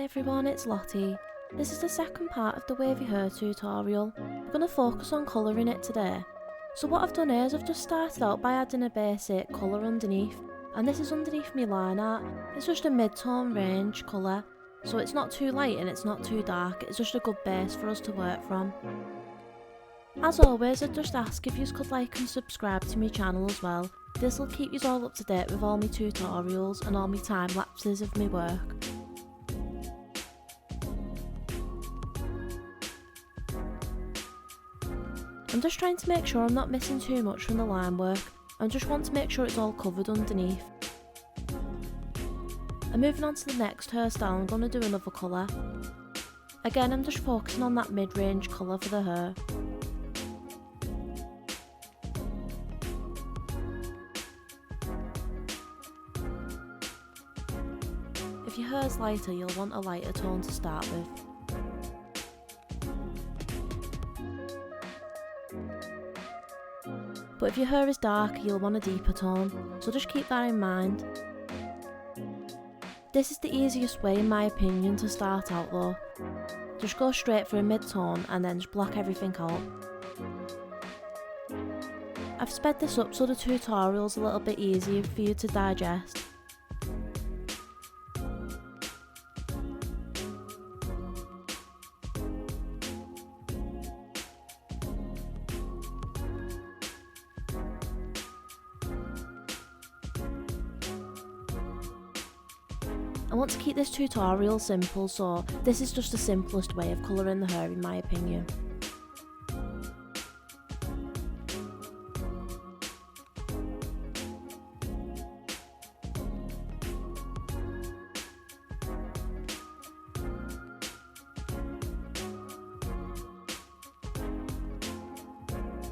everyone, it's Lottie. This is the second part of the wavy hair tutorial. We're going to focus on colouring it today. So what I've done here is I've just started out by adding a basic colour underneath, and this is underneath my line art. It's just a mid-tone range colour, so it's not too light and it's not too dark, it's just a good base for us to work from. As always, I'd just ask if you could like and subscribe to my channel as well. This will keep you all up to date with all my tutorials and all my time lapses of my work. I'm just trying to make sure I'm not missing too much from the line work. I just want to make sure it's all covered underneath. And moving on to the next hairstyle, I'm going to do another colour. Again, I'm just focusing on that mid-range colour for the hair. If your hair's lighter, you'll want a lighter tone to start with. But if your hair is darker, you'll want a deeper tone, so just keep that in mind. This is the easiest way, in my opinion, to start out though. Just go straight for a mid-tone and then just block everything out. I've sped this up so the tutorial's a little bit easier for you to digest. I want to keep this tutorial simple, so this is just the simplest way of colouring the hair in my opinion.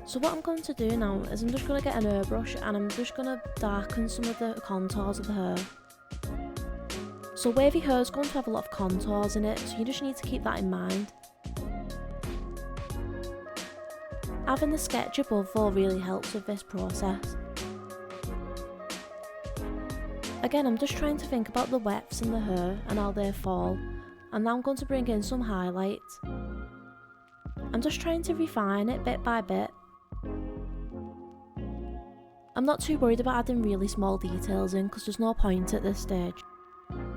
So what I'm going to do now is I'm just going to get an airbrush and I'm just going to darken some of the contours of the hair. So wavy hair is going to have a lot of contours in it, so you just need to keep that in mind. Having the sketch above all really helps with this process. Again, I'm just trying to think about the wefts in the hair and how they fall, and now I'm going to bring in some highlights. I'm just trying to refine it bit by bit. I'm not too worried about adding really small details in because there's no point at this stage.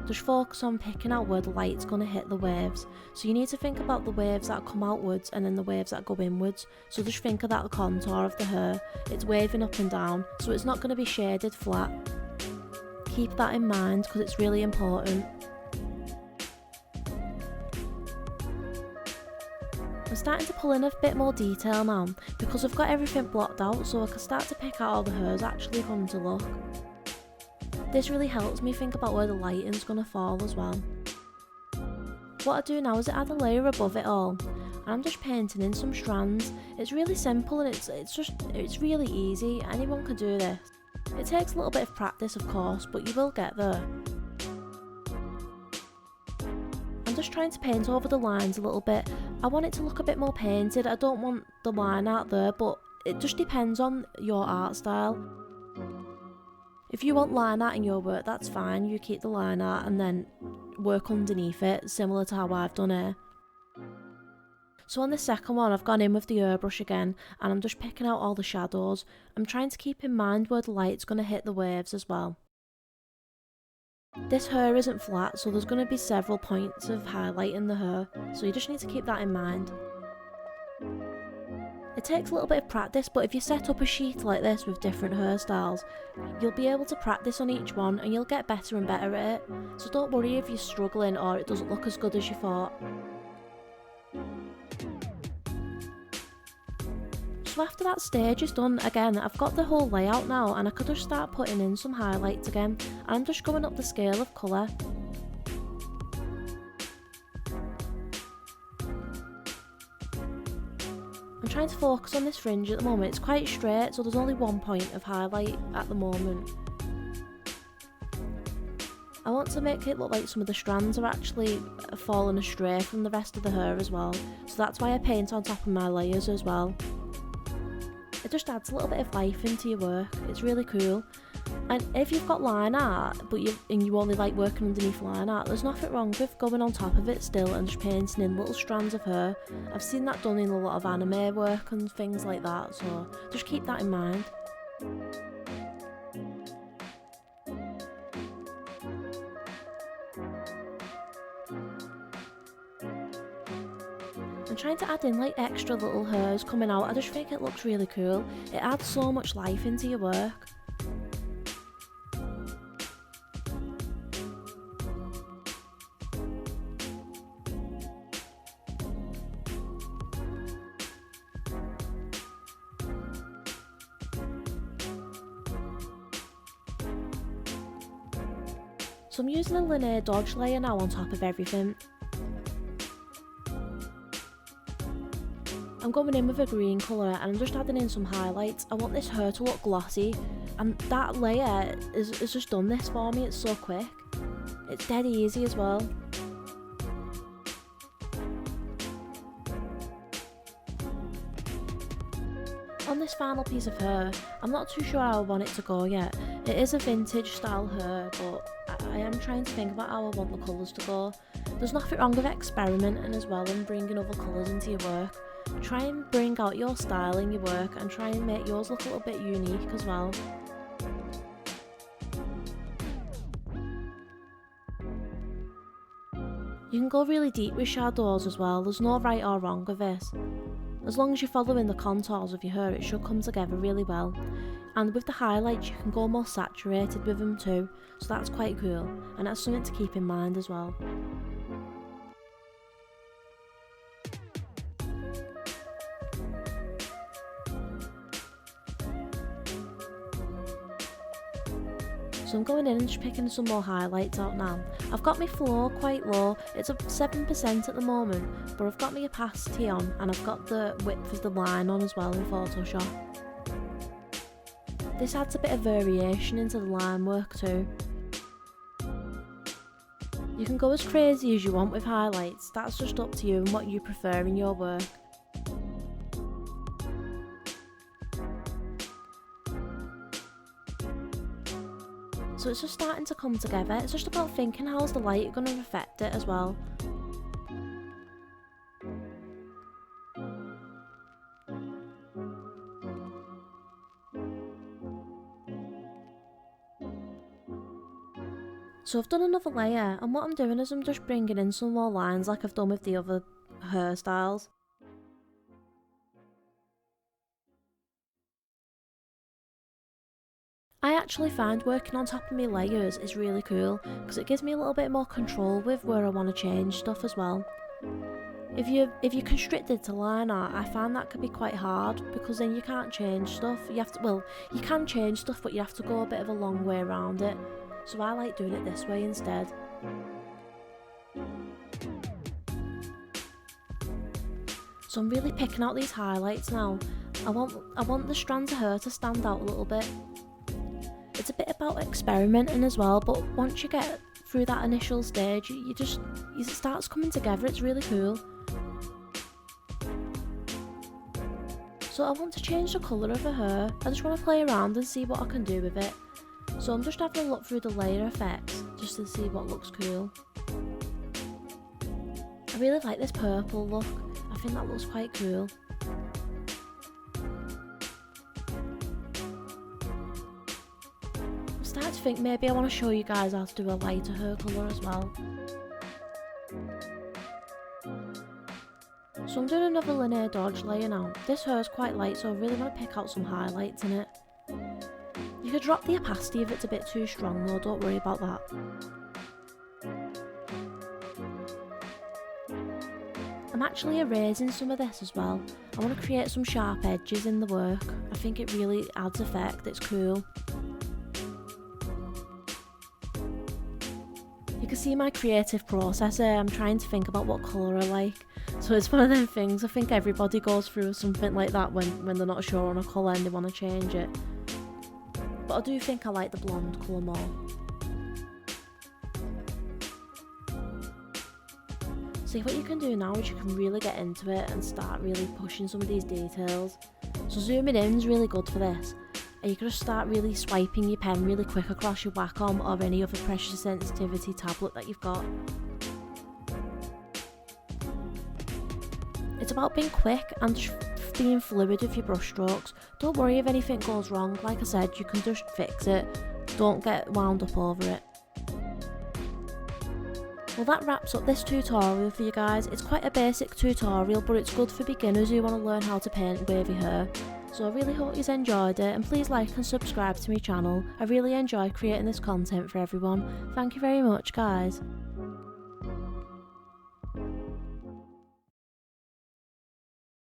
Just focus on picking out where the light's going to hit the waves. So you need to think about the waves that come outwards and then the waves that go inwards. So just think of that contour of the hair. It's waving up and down, so it's not going to be shaded flat. Keep that in mind because it's really important. I'm starting to pull in a bit more detail now because I've got everything blocked out, so I can start to pick out how the hair's actually going to look. This really helps me think about where the lighting's going to fall as well. What I do now is I add a layer above it all, and I'm just painting in some strands. It's really simple and it's really easy. Anyone can do this. It takes a little bit of practice of course, but you will get there. I'm just trying to paint over the lines a little bit. I want it to look a bit more painted. I don't want the line art there, but it just depends on your art style. If you want line art in your work, that's fine, you keep the line art and then work underneath it, similar to how I've done here. So on the second one, I've gone in with the airbrush again, and I'm just picking out all the shadows. I'm trying to keep in mind where the light's going to hit the waves as well. This hair isn't flat, so there's going to be several points of highlight in the hair, so you just need to keep that in mind. It takes a little bit of practice, but if you set up a sheet like this with different hairstyles, you'll be able to practice on each one and you'll get better and better at it. So don't worry if you're struggling or it doesn't look as good as you thought. So after that stage is done, again, I've got the whole layout now and I could just start putting in some highlights again, and I'm just going up the scale of colour. I'm trying to focus on this fringe at the moment. It's quite straight, so there's only one point of highlight at the moment. I want to make it look like some of the strands are actually falling astray from the rest of the hair as well, so that's why I paint on top of my layers as well. It just adds a little bit of life into your work, it's really cool. And if you've got line art, but you only like working underneath line art, there's nothing wrong with going on top of it still and just painting in little strands of hair. I've seen that done in a lot of anime work and things like that, so just keep that in mind. And trying to add in like extra little hairs coming out, I just think it looks really cool. It adds so much life into your work. So I'm using a linear dodge layer now on top of everything. I'm going in with a green colour and I'm just adding in some highlights. I want this hair to look glossy, and that layer is just done this for me. It's so quick. It's dead easy as well. On this final piece of hair, I'm not too sure how I want it to go yet. It is a vintage style hair, but I am trying to think about how I want the colours to go. There's nothing wrong with experimenting as well and bringing other colours into your work. Try and bring out your style in your work and try and make yours look a little bit unique as well. You can go really deep with shadows as well. There's no right or wrong with this. As long as you're following the contours of your hair, it should come together really well. And with the highlights, you can go more saturated with them too, so that's quite cool, and that's something to keep in mind as well. So I'm going in and just picking some more highlights out now. I've got my flow quite low, it's at 7% at the moment, but I've got my opacity on and I've got the width of the line on as well in Photoshop. This adds a bit of variation into the line work too. You can go as crazy as you want with highlights, that's just up to you and what you prefer in your work. So it's just starting to come together. It's just about thinking how's the light going to affect it as well. So I've done another layer, and what I'm doing is I'm just bringing in some more lines like I've done with the other hairstyles. I actually find working on top of my layers is really cool because it gives me a little bit more control with where I want to change stuff as well. If you're constricted to line art, I find that could be quite hard because then you can't change stuff. You can change stuff, but you have to go a bit of a long way around it. So I like doing it this way instead. So I'm really picking out these highlights now. I want the strands of hair to stand out a little bit. It's a bit about experimenting as well, but once you get through that initial stage, it starts coming together. It's really cool. So I want to change the colour of her hair. I just want to play around and see what I can do with it. So I'm just having a look through the layer effects just to see what looks cool. I really like this purple look. I think that looks quite cool. I'm starting to think maybe I want to show you guys how to do a lighter hair colour as well. So I'm doing another linear dodge layer now. This hair is quite light, so I really want to pick out some highlights in it. You could drop the opacity if it's a bit too strong though, don't worry about that. I'm actually erasing some of this as well. I want to create some sharp edges in the work. I think it really adds effect, it's cool. You can see my creative process here. I'm trying to think about what colour I like. So it's one of them things, I think everybody goes through something like that when they're not sure on a colour and they want to change it. But I do think I like the blonde colour more. See, what you can do now is you can really get into it and start really pushing some of these details. So zooming in is really good for this. and you're going to start really swiping your pen really quick across your Wacom or any other pressure sensitivity tablet that you've got. It's about being quick and just being fluid with your brush strokes. Don't worry if anything goes wrong, like I said, you can just fix it. Don't get wound up over it. Well, that wraps up this tutorial for you guys. It's quite a basic tutorial, but it's good for beginners who want to learn how to paint wavy hair. So I really hope you enjoyed it, and please like and subscribe to my channel. I really enjoy creating this content for everyone. Thank you very much, guys.